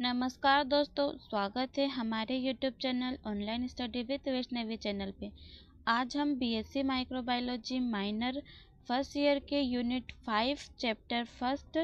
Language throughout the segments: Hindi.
नमस्कार दोस्तों, स्वागत है हमारे YouTube channel online study with Vaishnavi channel पे। आज हम BSc microbiology minor first year के यूनिट 5 चैप्टर फर्स्ट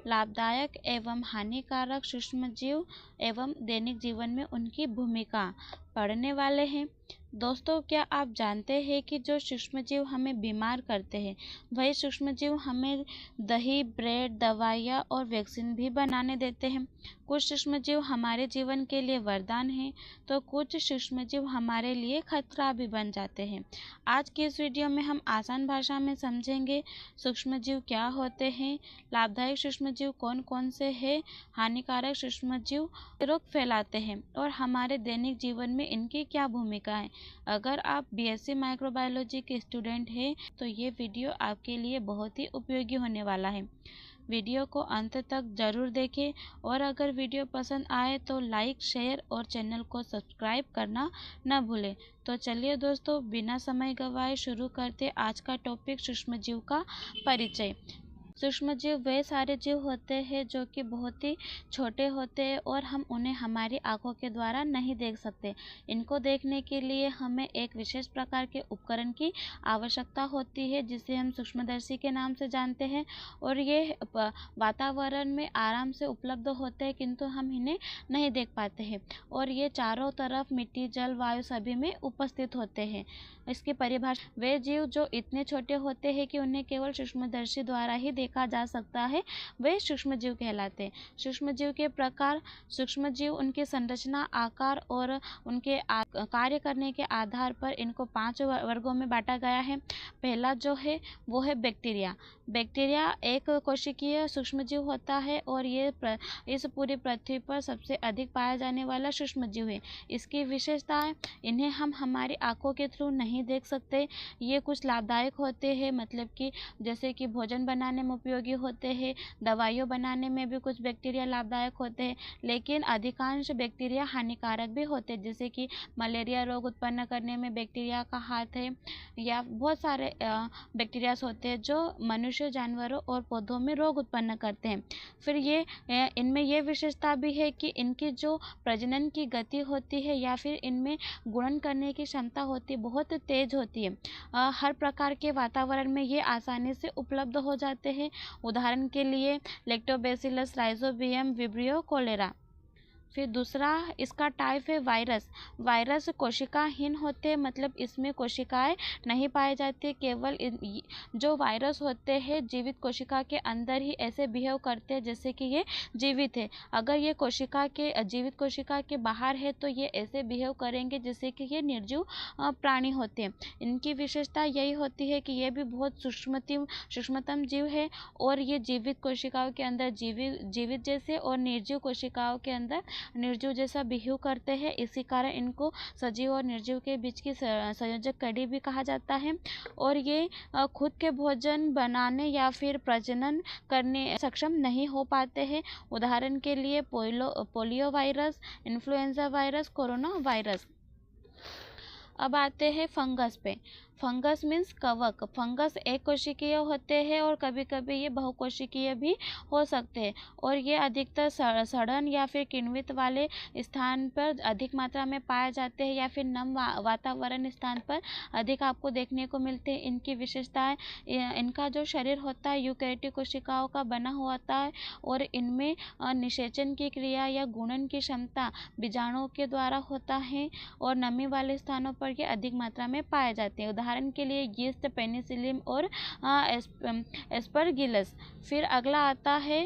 लाभदायक एवं हानिकारक सूक्ष्मजीव एवं दैनिक जीवन में उनकी भूमिका पढ़ने वाले हैं। दोस्तों, क्या आप जानते हैं कि जो सूक्ष्मजीव हमें बीमार करते हैं वही सूक्ष्मजीव हमें दही, ब्रेड, दवाइयाँ और वैक्सीन भी बनाने देते हैं। कुछ सूक्ष्मजीव हमारे जीवन के लिए वरदान हैं तो कुछ सूक्ष्मजीव हमारे लिए खतरा भी बन जाते हैं। आज की इस वीडियो में हम आसान भाषा में समझेंगे सूक्ष्मजीव क्या होते हैं, लाभदायक सूक्ष्मजीव कौन कौन से हैं, हानिकारक सूक्ष्मजीव रोग फैलाते हैं और हमारे दैनिक जीवन में इनकी क्या भूमिका है। अगर आप बीएससी माइक्रोबायोलॉजी के स्टूडेंट हैं तो ये वीडियो आपके लिए बहुत ही उपयोगी होने वाला है। वीडियो को अंत तक ज़रूर देखें और अगर वीडियो पसंद आए तो लाइक, शेयर और चैनल को सब्सक्राइब करना न भूलें। तो चलिए दोस्तों, बिना समय गंवाए शुरू करते आज का टॉपिक सूक्ष्मजीव का परिचय। सूक्ष्मजीव वे सारे जीव होते हैं जो कि बहुत ही छोटे होते हैं और हम उन्हें हमारी आंखों के द्वारा नहीं देख सकते। इनको देखने के लिए हमें एक विशेष प्रकार के उपकरण की आवश्यकता होती है जिसे हम सूक्ष्मदर्शी के नाम से जानते हैं और ये वातावरण में आराम से उपलब्ध होते हैं किंतु हम इन्हें नहीं देख पाते हैं और ये चारों तरफ मिट्टी, जल, वायु सभी में उपस्थित होते हैं। इसकी परिभाषा, वे जीव जो इतने छोटे होते हैं कि उन्हें केवल सूक्ष्मदर्शी द्वारा ही देखा जा सकता है वे सूक्ष्मजीव कहलाते हैं। सूक्ष्मजीव के प्रकार, सूक्ष्मजीव उनकी संरचना, आकार और उनके कार्य करने के आधार पर इनको 5 वर्गों में बांटा गया है। पहला जो है वो है बैक्टीरिया। बैक्टीरिया एक कोशिकीय सूक्ष्मजीव होता है और ये इस पूरी पृथ्वी पर सबसे अधिक पाया जाने वाला सूक्ष्मजीव है। इसकी विशेषताएं, इन्हें हम हमारी आंखों के थ्रू नहीं देख सकते। ये कुछ लाभदायक होते हैं, मतलब कि जैसे कि भोजन बनाने में उपयोगी होते हैं, दवाइयों बनाने में भी कुछ बैक्टीरिया लाभदायक होते हैं, लेकिन अधिकांश बैक्टीरिया हानिकारक भी होते हैं। जैसे कि मलेरिया रोग उत्पन्न करने में बैक्टीरिया का हाथ है या बहुत सारे बैक्टीरियाज होते हैं जो मनुष्य, जानवरों और पौधों में रोग उत्पन्न करते हैं। फिर ये इनमें ये विशेषता भी है कि इनकी जो प्रजनन की गति होती है या फिर इनमें गुणन करने की क्षमता होती है बहुत तेज होती है। हर प्रकार के वातावरण में ये आसानी से उपलब्ध हो जाते हैं। उदाहरण के लिए लैक्टोबैसिलस, राइजोबियम, विब्रियो, कोलेरा। फिर दूसरा इसका टाइप है वायरस। वायरस कोशिकाहीन होते हैं, मतलब इसमें कोशिकाएं नहीं पाई जाती। केवल जो वायरस होते हैं जीवित कोशिका के अंदर ही ऐसे बिहेव करते हैं जैसे कि ये जीवित है। अगर ये जीवित कोशिका के बाहर है तो ये ऐसे बिहेव करेंगे जैसे कि ये निर्जीव प्राणी होते हैं। इनकी विशेषता यही होती है कि ये भी बहुत सूक्ष्मतम जीव है और ये जीवित कोशिकाओं के अंदर जीवित जैसे और निर्जीव कोशिकाओं के अंदर निर्जीव जैसा बिहेव करते हैं। इसी कारण इनको सजीव और निर्जीव के बीच की संयोजक कड़ी भी कहा जाता है और ये खुद के भोजन बनाने या फिर प्रजनन करने सक्षम नहीं हो पाते हैं। उदाहरण के लिए polio virus, influenza virus, corona virus. अब आते हैं फंगस पे। फंगस मीन्स कवक। फंगस एक कोशिकीय होते हैं और कभी कभी ये बहुकोशिकीय भी हो सकते हैं और ये अधिकतर सड़न या फिर किण्वित वाले स्थान पर अधिक मात्रा में पाए जाते हैं या फिर नम वातावरण स्थान पर अधिक आपको देखने को मिलते हैं। इनकी विशेषताएं, इनका जो शरीर होता है यूकेरियोटिक कोशिकाओं का बना हुआ होता है और इनमें निषेचन की क्रिया या गुणन की क्षमता बीजाणुओं के द्वारा होता है और नमी वाले स्थानों पर ये अधिक मात्रा में पाए जाते हैं। उदाहरण के लिए यीस्ट, पेनिसिलियम और एस्परगिलस। फिर अगला आता है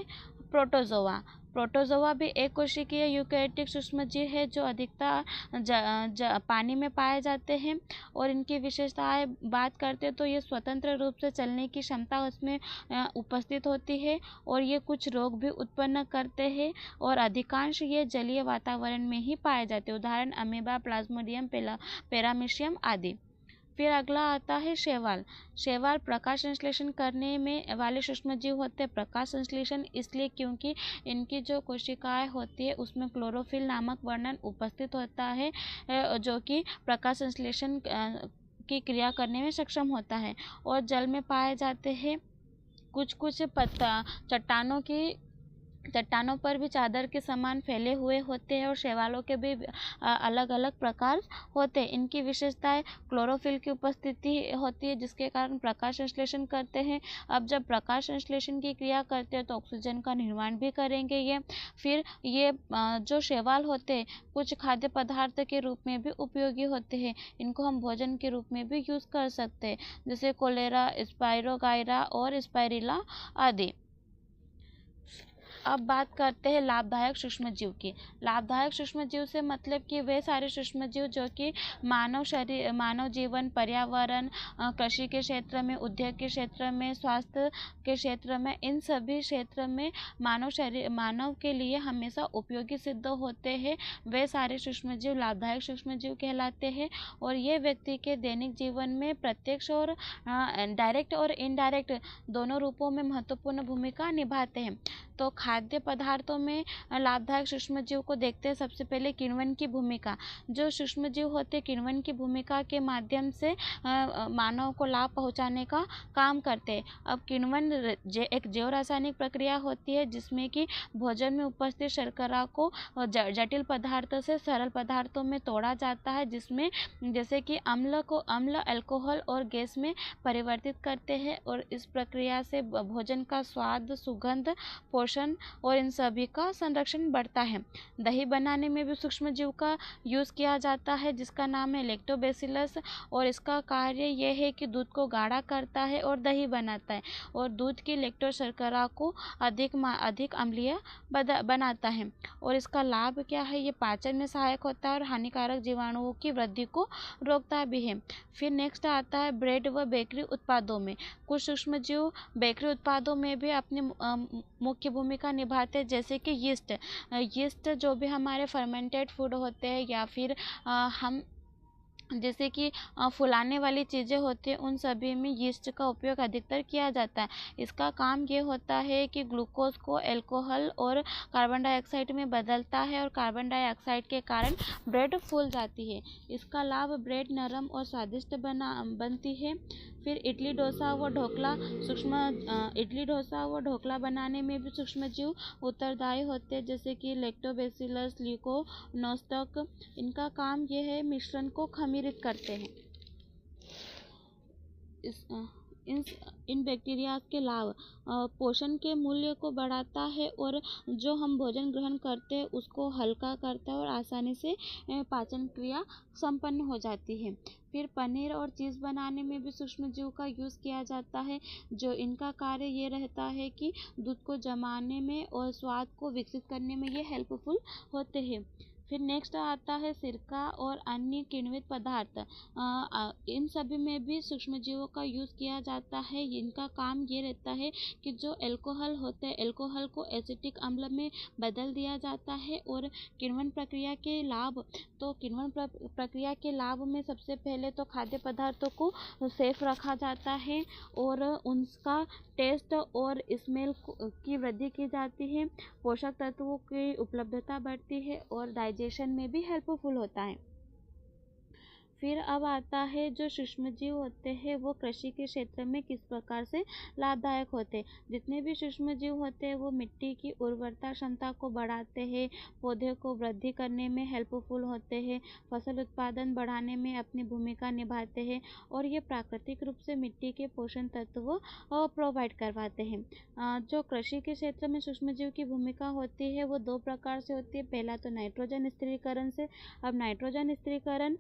प्रोटोजोआ। प्रोटोजोआ भी एक कोशिकीय यूकेरियोटिक सूक्ष्मजीव है जो अधिकतर पानी में पाए जाते हैं और इनकी विशेषताएं बात करते तो ये स्वतंत्र रूप से चलने की क्षमता उसमें उपस्थित होती है और ये कुछ रोग भी उत्पन्न करते हैं और अधिकांश ये जलीय वातावरण में ही पाए जाते हैं। उदाहरण अमीबा, प्लाज्मोडियम, पैरामीशियम आदि। फिर अगला आता है शैवाल। शैवाल प्रकाश संश्लेषण करने में वाले सूक्ष्मजीव होते हैं। प्रकाश संश्लेषण इसलिए क्योंकि इनकी जो कोशिकाएं होती है उसमें क्लोरोफिल नामक वर्णन उपस्थित होता है जो कि प्रकाश संश्लेषण की क्रिया करने में सक्षम होता है और जल में पाए जाते हैं। कुछ चट्टानों की चट्टानों पर भी चादर के समान फैले हुए होते हैं और शैवालों के भी अलग अलग प्रकार होते हैं। इनकी विशेषताएं क्लोरोफिल की उपस्थिति होती है, जिसके कारण प्रकाश संश्लेषण करते हैं। अब जब प्रकाश संश्लेषण की क्रिया करते हैं तो ऑक्सीजन का निर्माण भी करेंगे ये। फिर ये जो शैवाल होते हैं कुछ खाद्य पदार्थ के रूप में भी उपयोगी होते हैं। इनको हम भोजन के रूप में भी यूज़ कर सकते हैं, जैसे कोलेरा, स्पाइरोगाइरा और स्पाइरिला आदि। अब बात करते हैं लाभदायक सूक्ष्मजीव की। लाभदायक सूक्ष्मजीव से मतलब कि वे सारे सूक्ष्मजीव जो कि मानव जीवन, पर्यावरण, कृषि के क्षेत्र में, उद्योग के क्षेत्र में, स्वास्थ्य के क्षेत्र में, इन सभी क्षेत्र में मानव के लिए हमेशा उपयोगी सिद्ध होते हैं। वे सारे सूक्ष्मजीव लाभदायक सूक्ष्मजीव कहलाते हैं और ये व्यक्ति के दैनिक जीवन में प्रत्यक्ष और डायरेक्ट और इनडायरेक्ट दोनों रूपों में महत्वपूर्ण भूमिका निभाते हैं। तो खाद्य पदार्थों में लाभदायक सूक्ष्मजीव को देखते हैं। सबसे पहले किण्वन की भूमिका। जो सूक्ष्मजीव होते हैं किण्वन की भूमिका के माध्यम से मानव को लाभ पहुंचाने का काम करते हैं। अब किण्वन एक जैव रासायनिक प्रक्रिया होती है जिसमें कि भोजन में उपस्थित शर्करा को जटिल पदार्थों से सरल पदार्थों में तोड़ा जाता है, जिसमें जैसे कि अम्ल को अल्कोहल और गैस में परिवर्तित करते हैं और इस प्रक्रिया से भोजन का स्वाद, सुगंध, पोषण और इन सभी का संरक्षण बढ़ता है। दही बनाने में भी सूक्ष्मजीव का यूज़ किया जाता है जिसका नाम है लैक्टोबैसिलस और इसका कार्य यह है कि दूध को गाढ़ा करता है और दही बनाता है और दूध की लैक्टोज शर्करा को अधिक अम्लीय बनाता है। और इसका लाभ क्या है, ये पाचन में सहायक होता है और हानिकारक जीवाणुओं की वृद्धि को रोकता भी है। फिर नेक्स्ट आता है ब्रेड व बेकरी उत्पादों में। कुछ सूक्ष्मजीव बेकरी उत्पादों में भी अपनी मुख्य भूमिका निभाते हैं, जैसे कि यीस्ट जो भी हमारे फर्मेंटेड फूड होते हैं या फिर हम जैसे कि फुलाने वाली चीज़ें होती हैं उन सभी में यीस्ट का उपयोग अधिकतर किया जाता है। इसका काम ये होता है कि ग्लूकोज को अल्कोहल और कार्बन डाइऑक्साइड में बदलता है और कार्बन डाइऑक्साइड के कारण ब्रेड फूल जाती है। इसका लाभ ब्रेड नरम और स्वादिष्ट बनती है। फिर इडली डोसा व ढोकला बनाने में भी सूक्ष्मजीव उत्तरदायी होते हैं, जैसे कि लैक्टोबैसिलस, ल्यूकोनोस्टक। इनका काम यह है मिश्रण को खमीरित करते हैं। इन बैक्टीरिया के लाभ पोषण के मूल्य को बढ़ाता है और जो हम भोजन ग्रहण करते हैं उसको हल्का करता है और आसानी से पाचन क्रिया संपन्न हो जाती है। फिर पनीर और चीज़ बनाने में भी सूक्ष्मजीव का यूज़ किया जाता है, जो इनका कार्य ये रहता है कि दूध को जमाने में और स्वाद को विकसित करने में ये हेल्पफुल होते हैं। फिर नेक्स्ट आता है सिरका और अन्य किण्वित पदार्थ। इन सभी में भी सूक्ष्मजीवों का यूज़ किया जाता है। इनका काम ये रहता है कि जो अल्कोहल होते हैं अल्कोहल को एसिटिक अम्ल में बदल दिया जाता है। और किण्वन प्रक्रिया के लाभ, तो किण्वन प्रक्रिया के लाभ में सबसे पहले तो खाद्य पदार्थों को सेफ रखा जाता है और उनका टेस्ट और स्मेल की वृद्धि की जाती है, पोषक तत्वों की उपलब्धता बढ़ती है और डाइजेशन में भी हेल्पफुल होता है। फिर अब आता है जो सूक्ष्मजीव होते हैं वो कृषि के क्षेत्र में किस प्रकार से लाभदायक होते हैं। जितने भी सूक्ष्मजीव होते हैं वो मिट्टी की उर्वरता क्षमता को बढ़ाते हैं, पौधे को वृद्धि करने में हेल्पफुल होते हैं, फसल उत्पादन बढ़ाने में अपनी भूमिका निभाते हैं और ये प्राकृतिक रूप से मिट्टी के पोषण तत्व प्रोवाइड करवाते हैं। जो कृषि के क्षेत्र में सूक्ष्मजीव की भूमिका होती है वो दो प्रकार से होती है। पहला तो नाइट्रोजन स्थिरीकरण से। अब नाइट्रोजन स्थिरीकरण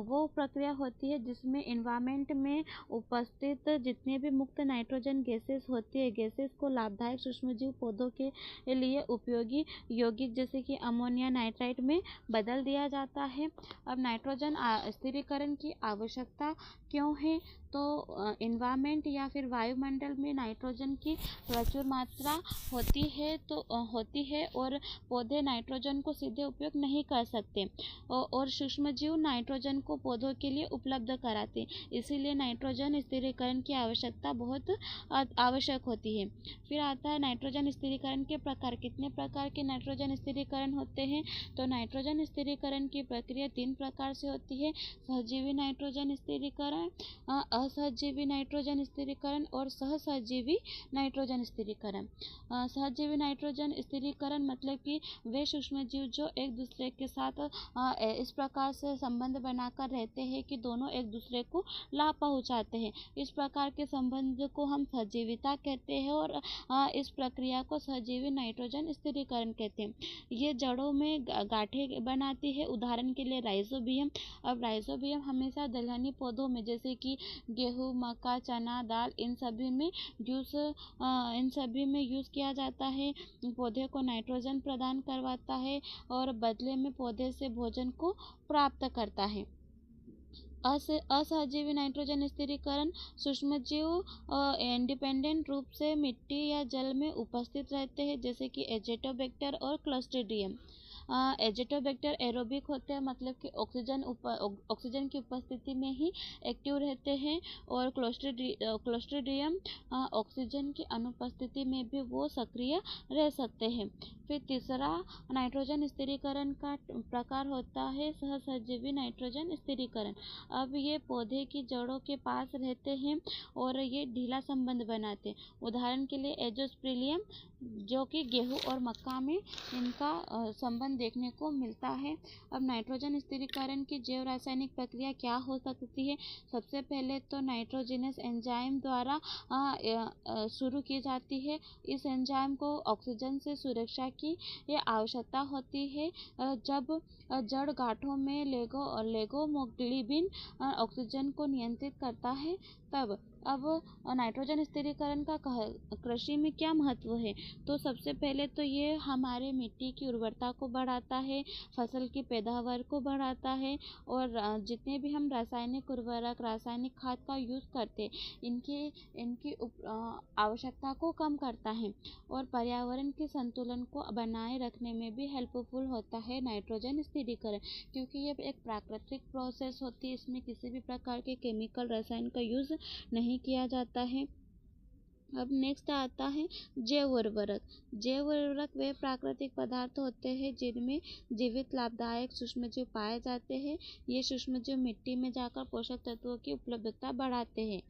वो प्रक्रिया होती है जिसमें एनवायरनमेंट में उपस्थित जितने भी मुक्त नाइट्रोजन गैसेस होती है, गैसेस को लाभदायक सूक्ष्मजीव पौधों के लिए उपयोगी यौगिक जैसे कि अमोनिया नाइट्राइट में बदल दिया जाता है। अब नाइट्रोजन स्थिरीकरण की आवश्यकता क्यों है, तो एनवायरनमेंट या फिर वायुमंडल में नाइट्रोजन की प्रचुर मात्रा होती है और पौधे नाइट्रोजन को सीधे उपयोग नहीं कर सकते और सूक्ष्मजीव नाइट्रोजन को पौधों के लिए उपलब्ध कराते हैं। इसीलिए नाइट्रोजन स्थिरीकरण की आवश्यकता बहुत आवश्यक होती है। फिर आता है नाइट्रोजन स्थिरीकरण के प्रकार। कितने प्रकार के नाइट्रोजन स्थिरीकरण होते हैं, तो नाइट्रोजन स्थिरीकरण की प्रक्रिया 3 प्रकार से होती है। सहजीवी नाइट्रोजन स्थिरीकरण, स्थिरीकरण, असहजीवी नाइट्रोजन स्थिरीकरण और सहसहजीवी नाइट्रोजन स्थिरीकरण। सहजीवी नाइट्रोजन स्थिरीकरण मतलब कि वे सूक्ष्मजीव जो एक दूसरे के साथ इस प्रकार से संबंध बनाकर रहते हैं कि दोनों एक दूसरे को लाभ पहुंचाते हैं। इस प्रकार के संबंध को हम सहजीविता कहते हैं और इस प्रक्रिया को सहजीवी नाइट्रोजन स्थिरीकरण कहते हैं। ये जड़ों में गांठें बनाती है, उदाहरण के लिए राइजोबियम। अब राइजोबियम हमेशा दलहनी पौधों में जैसे कि गेहूँ, मक्का, चना, दाल इन सभी में यूज़ किया जाता है। पौधे को नाइट्रोजन प्रदान करवाता है और बदले में पौधे से भोजन को प्राप्त करता है। असहजीवी नाइट्रोजन स्थिरीकरण सूक्ष्मजीव इंडिपेंडेंट रूप से मिट्टी या जल में उपस्थित रहते हैं, जैसे कि एजेटोबैक्टर और क्लोस्ट्रीडियम। एजेटोबैक्टर एरोबिक होते हैं, मतलब कि ऑक्सीजन की उपस्थिति में ही एक्टिव रहते हैं, और क्लोस्ट्रीडियम ऑक्सीजन की अनुपस्थिति में भी वो सक्रिय रह सकते हैं। फिर तीसरा नाइट्रोजन स्थिरीकरण का प्रकार होता है सहसहजीवी नाइट्रोजन स्थिरीकरण। अब ये पौधे की जड़ों के पास रहते हैं और ये ढीला संबंध बनाते हैं। उदाहरण के लिए एजोस्प्रिलियम, जो कि गेहूं और मक्का में इनका संबंध देखने को मिलता है। अब नाइट्रोजन स्थिरीकरण की जैव रासायनिक प्रक्रिया क्या हो सकती है? सबसे पहले तो नाइट्रोजिनस एंजाइम द्वारा शुरू की जाती है। इस एंजाइम को ऑक्सीजन से सुरक्षा की आवश्यकता होती है। जब जड़ गांठों में लेगोमोग्लोबिन ऑक्सीजन को नियंत्रित करता है तब। अब नाइट्रोजन स्थिरीकरण का कृषि में क्या महत्व है? तो सबसे पहले तो ये हमारे मिट्टी की उर्वरता को बढ़ाता है, फसल की पैदावार को बढ़ाता है, और जितने भी हम रासायनिक उर्वरक, रासायनिक खाद का यूज़ करते हैं इनकी आवश्यकता को कम करता है, और पर्यावरण के संतुलन को बनाए रखने में भी हेल्पफुल होता है नाइट्रोजन स्थिरीकरण, क्योंकि ये एक प्राकृतिक प्रोसेस होती है। इसमें किसी भी प्रकार के केमिकल रसायन का यूज़ नहीं किया जाता है। अब नेक्स्ट आता है जैव उर्वरक। जैव उर्वरक वे प्राकृतिक पदार्थ होते हैं जिनमें जीवित लाभदायक सूक्ष्मजीव पाए जाते हैं। ये सूक्ष्मजीव मिट्टी में जाकर पोषक तत्वों की उपलब्धता बढ़ाते हैं।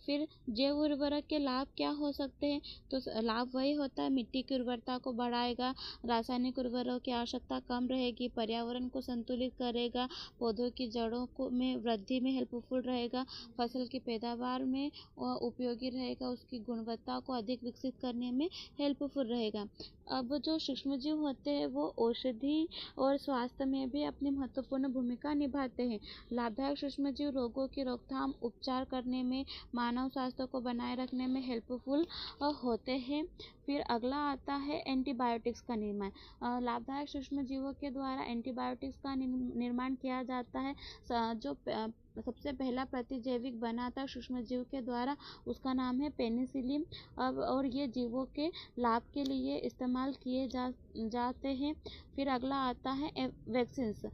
फिर जैव उर्वरक के लाभ क्या हो सकते हैं? तो लाभ वही होता है, मिट्टी की उर्वरता को बढ़ाएगा, रासायनिक उर्वरकों की आवश्यकता कम रहेगी, पर्यावरण को संतुलित करेगा, पौधों की जड़ों को में वृद्धि में हेल्पफुल रहेगा, फसल की पैदावार में उपयोगी रहेगा, उसकी गुणवत्ता को अधिक विकसित करने में हेल्पफुल रहेगा। अब जो सूक्ष्मजीव होते हैं वो औषधि और स्वास्थ्य में भी अपनी महत्वपूर्ण भूमिका निभाते हैं। लाभदायक सूक्ष्मजीव रोगों की रोकथाम, उपचार करने में, मानव स्वास्थ्य को बनाए रखने में हेल्पफुल होते हैं। फिर अगला आता है एंटीबायोटिक्स का निर्माण। लाभदायक सूक्ष्मजीवों के द्वारा एंटीबायोटिक्स का निर्माण किया जाता है। जो सबसे पहला प्रतिजैविक बना था सूक्ष्मजीव के द्वारा, उसका नाम है पेनिसिलिन। अब और ये जीवों के लाभ के लिए इस्तेमाल किए जाते हैं। फिर अगला आता है वैक्सीन्स।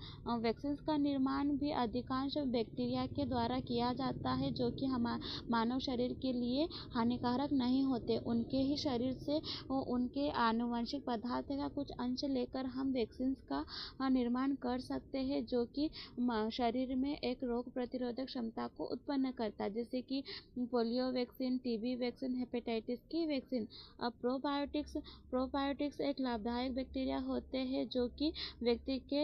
वैक्सीन्स का निर्माण भी अधिकांश बैक्टीरिया के द्वारा किया जाता है, जो कि मानव शरीर के लिए हानिकारक नहीं होते। उनके ही शरीर से उनके आनुवंशिक पदार्थ का कुछ अंश लेकर हम वैक्सीन्स का निर्माण कर सकते हैं, जो कि शरीर में एक रोग प्रतिरोधक क्षमता को उत्पन्न करता है, जैसे कि polio vaccine, TB vaccine, hepatitis की वैक्सीन। अब प्रोबायोटिक्स एक लाभदायक बैक्टीरिया होते हैं जो कि व्यक्ति के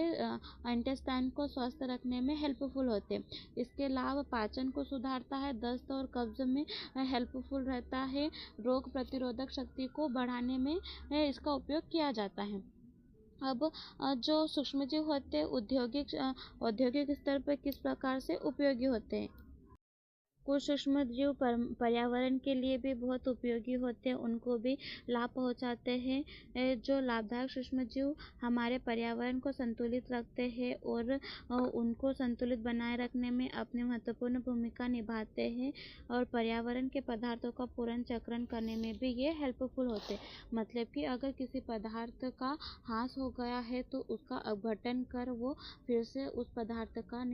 इंटेस्टाइन को स्वस्थ रखने में हेल्पफुल होते हैं। इसके लाभ पाचन को सुधारता है, दस्त और कब्ज में हेल्पफुल रहता है, रोग प्रतिरोधक शक्ति को बढ़ाने में इसका उपयोग किया जाता है। अब जो सूक्ष्मजीव होते हैं औद्योगिक स्तर पर किस प्रकार से उपयोगी होते हैं? कुछ सूक्ष्मजीव पर्यावरण के लिए भी बहुत उपयोगी होते हैं, उनको भी लाभ पहुंचाते हैं। जो लाभदायक सूक्ष्मजीव हमारे पर्यावरण को संतुलित रखते हैं और उनको संतुलित बनाए रखने में अपनी महत्वपूर्ण भूमिका निभाते हैं, और पर्यावरण के पदार्थों का पुनर्चक्रण करने में भी ये हेल्पफुल होते हैं। मतलब कि अगर किसी पदार्थ का ह्रास हो गया है तो उसका अपघटन कर वो फिर से उस पदार्थ का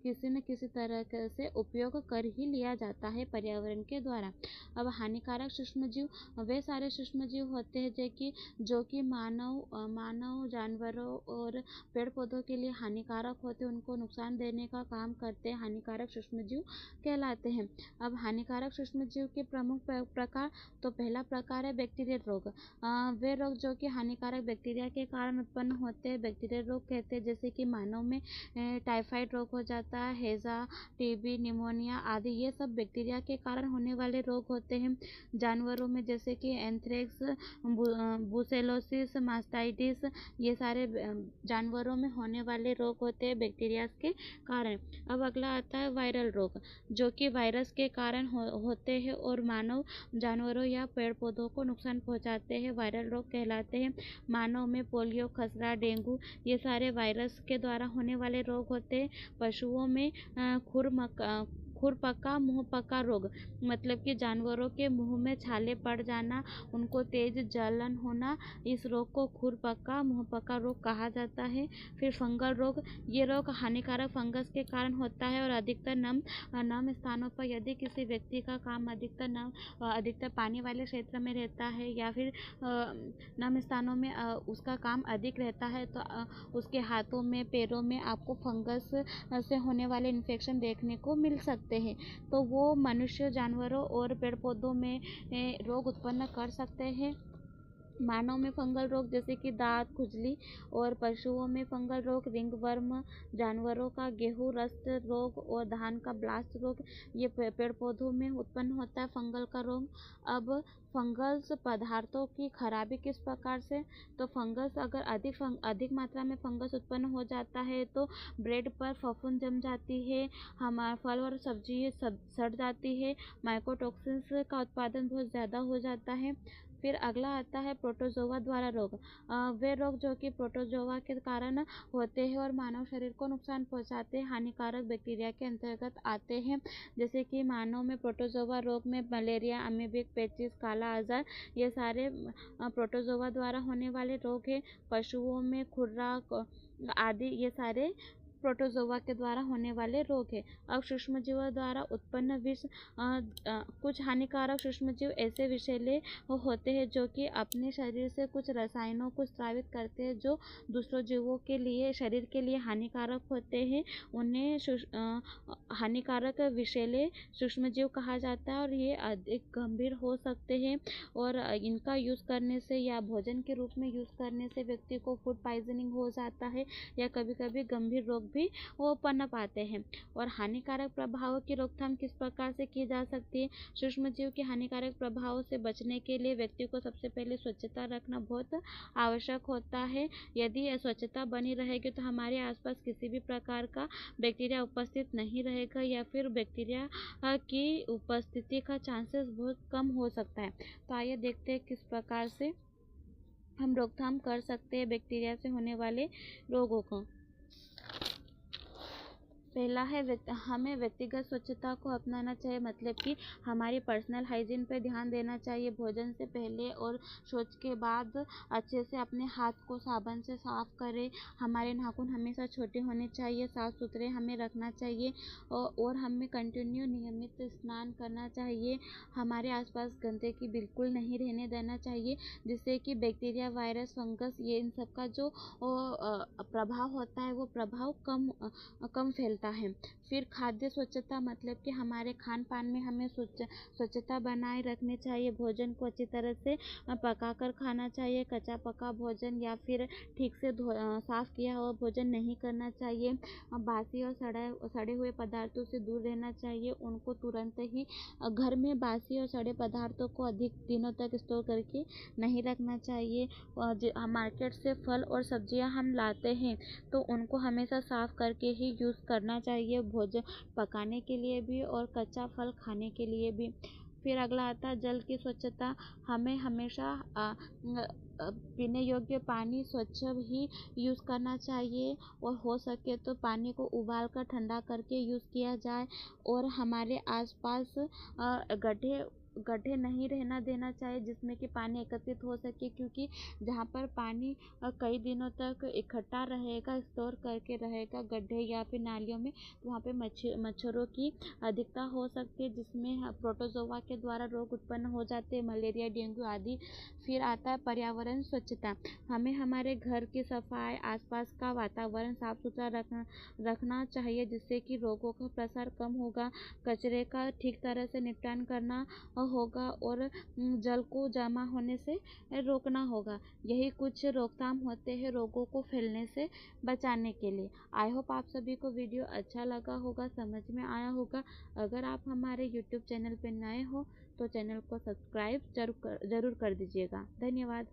किसी न किसी तरह से उपयोग कर ही लिया जाता है पर्यावरण के द्वारा। अब हानिकारक सूक्ष्मजीव वे सारे सूक्ष्मजीव होते हैं जो कि मानव मानव, जानवरों और पेड़ पौधों के लिए हानिकारक होते हैं, उनको नुकसान देने का काम करते हैं, हानिकारक सूक्ष्मजीव कहलाते हैं। अब हानिकारक सूक्ष्मजीव के प्रमुख प्रकार, तो पहला प्रकार है बैक्टीरियल रोग। वे रोग जो कि हानिकारक बैक्टीरिया के कारण उत्पन्न होते हैं बैक्टीरियल रोग कहते हैं। जैसे कि मानव में टाइफाइड रोग हो जाता है, हैजा, टीबी, निमोनिया आदि, ये सब बैक्टीरिया के कारण होने वाले रोग होते हैं। जानवरों में जैसे कि एंथ्रेक्स, ब्रुसेलोसिस, मास्टाइटिस, ये सारे जानवरों में होने वाले रोग होते हैं बैक्टीरिया के कारण। अब अगला आता है वायरल रोग, जो कि वायरस के कारण होते हैं और मानव, जानवरों या पेड़ पौधों को नुकसान पहुंचाते हैं, वायरल रोग कहलाते हैं। मानव में पोलियो, खसरा, डेंगू, ये सारे वायरस के द्वारा होने वाले रोग होते हैं। पशुओं में खुरपका, मुंहपका रोग, मतलब कि जानवरों के मुंह में छाले पड़ जाना, उनको तेज जलन होना, इस रोग को खुरपका, मुंहपका रोग कहा जाता है। फिर फंगल रोग, ये रोग हानिकारक फंगस के कारण होता है और अधिकतर नम स्थानों पर, यदि किसी व्यक्ति का काम अधिकतर पानी वाले क्षेत्र में रहता है या फिर नम स्थानों में उसका काम अधिक रहता है, तो उसके हाथों में, पैरों में आपको फंगस से होने वाले इन्फेक्शन देखने को मिल सकते हैं। तो वो मनुष्य, जानवरों और पेड़ पौधों में रोग उत्पन्न कर सकते हैं। मानव में फंगल रोग जैसे कि दांत, खुजली, और पशुओं में फंगल रोग रिंगवर्म, जानवरों का गेहूं रस्ट रोग और धान का ब्लास्ट रोग, ये पेड़ पौधों में उत्पन्न होता है फंगल का रोग। अब फंगस पदार्थों की खराबी किस प्रकार से, तो फंगस अगर अधिक मात्रा में फंगस उत्पन्न हो जाता है तो ब्रेड पर फफूंद जम जाती है, हमारे फल और सब्जी सड़ जाती है, माइकोटॉक्सिन्स का उत्पादन बहुत ज़्यादा हो जाता है। फिर अगला आता है प्रोटोजोआ द्वारा रोग। वे रोग जो कि प्रोटोजोआ के कारण होते हैं और मानव शरीर को नुकसान पहुंचाते हैं, हानिकारक बैक्टीरिया के अंतर्गत आते हैं। जैसे कि मानव में प्रोटोजोआ रोग में मलेरिया, अमीबिक पेचिस, काला आजार, ये सारे प्रोटोजोआ द्वारा होने वाले रोग हैं। पशुओं में खुर्रा आदि, ये सारे प्रोटोजोआ के द्वारा होने वाले रोग है। अब सूक्ष्मजीवों द्वारा उत्पन्न विष, कुछ हानिकारक सूक्ष्मजीव ऐसे विषैले होते हैं जो कि अपने शरीर से कुछ रसायनों को स्रावित करते हैं जो दूसरों जीवों के लिए, शरीर के लिए हानिकारक होते हैं। उन्हें हानिकारक विषैले सूक्ष्मजीव कहा जाता है और ये अधिक गंभीर हो सकते हैं और इनका यूज़ करने से या भोजन के रूप में यूज़ करने से व्यक्ति को फूड पॉइजनिंग हो जाता है या कभी कभी गंभीर रोग भी वो पनप आते हैं। और हानिकारक प्रभावों की रोकथाम किस प्रकार से की जा सकती है, सूक्ष्मजीव के हानिकारक प्रभावों से बचने के लिए व्यक्ति को सबसे पहले स्वच्छता रखना बहुत आवश्यक होता है। यदि स्वच्छता बनी रहेगी तो हमारे आसपास किसी भी प्रकार का बैक्टीरिया उपस्थित नहीं रहेगा या फिर बैक्टीरिया की उपस्थिति का चांसेस बहुत कम हो सकता है। तो आइए देखते हैं किस प्रकार से हम रोकथाम कर सकते हैं बैक्टीरिया से होने वाले रोगों को। पहला है हमें व्यक्तिगत स्वच्छता को अपनाना चाहिए, मतलब कि हमारी पर्सनल हाइजीन पर ध्यान देना चाहिए। भोजन से पहले और शौच के बाद अच्छे से अपने हाथ को साबुन से साफ करें। हमारे नाखून हमेशा छोटे होने चाहिए, साफ सुथरे हमें रखना चाहिए और हमें कंटिन्यू नियमित स्नान करना चाहिए। हमारे आसपास गंदगी बिल्कुल नहीं रहने देना चाहिए, जिससे कि बैक्टीरिया, वायरस, फंगस, ये इन सब का जो प्रभाव होता है वो प्रभाव कम फैलता है। फिर खाद्य स्वच्छता, मतलब कि हमारे खान पान में हमें स्वच्छता बनाए रखनी चाहिए। भोजन को अच्छी तरह से पकाकर खाना चाहिए। कच्चा पका भोजन या फिर ठीक से साफ किया हुआ भोजन नहीं करना चाहिए। बासी और सड़े हुए पदार्थों से दूर रहना चाहिए। उनको तुरंत ही घर में बासी और सड़े पदार्थों को अधिक दिनों तक स्टोर करके नहीं रखना चाहिए। मार्केट से फल और सब्जियां हम लाते हैं तो उनको हमेशा साफ करके ही यूज़ करना चाहिए, भोजन पकाने के लिए भी और कच्चा फल खाने के लिए भी। फिर अगला आता है जल की स्वच्छता। हमें हमेशा पीने योग्य पानी स्वच्छ ही यूज़ करना चाहिए और हो सके तो पानी को उबाल कर ठंडा करके यूज़ किया जाए। और हमारे आसपास गड्ढे गड्ढे नहीं रहना देना चाहिए जिसमें कि पानी एकत्रित हो सके, क्योंकि जहाँ पर पानी कई दिनों तक इकट्ठा रहेगा, स्टोर करके रहेगा गड्ढे या फिर नालियों में, तो वहाँ पे मच्छरों की अधिकता हो सकती है, जिसमें प्रोटोजोआ के द्वारा रोग उत्पन्न हो जाते हैं, मलेरिया, डेंगू आदि। फिर आता है पर्यावरण स्वच्छता। हमें हमारे घर की सफाई, आसपास का वातावरण साफ सुथरा रखना चाहिए, जिससे कि रोगों का प्रसार कम होगा। कचरे का ठीक तरह से निपटान करना होगा और जल को जमा होने से रोकना होगा। यही कुछ रोकथाम होते हैं रोगों को फैलने से बचाने के लिए। आई होप आप सभी को वीडियो अच्छा लगा होगा, समझ में आया होगा। अगर आप हमारे यूट्यूब चैनल पर नए हो तो चैनल को सब्सक्राइब जरूर कर दीजिएगा। धन्यवाद।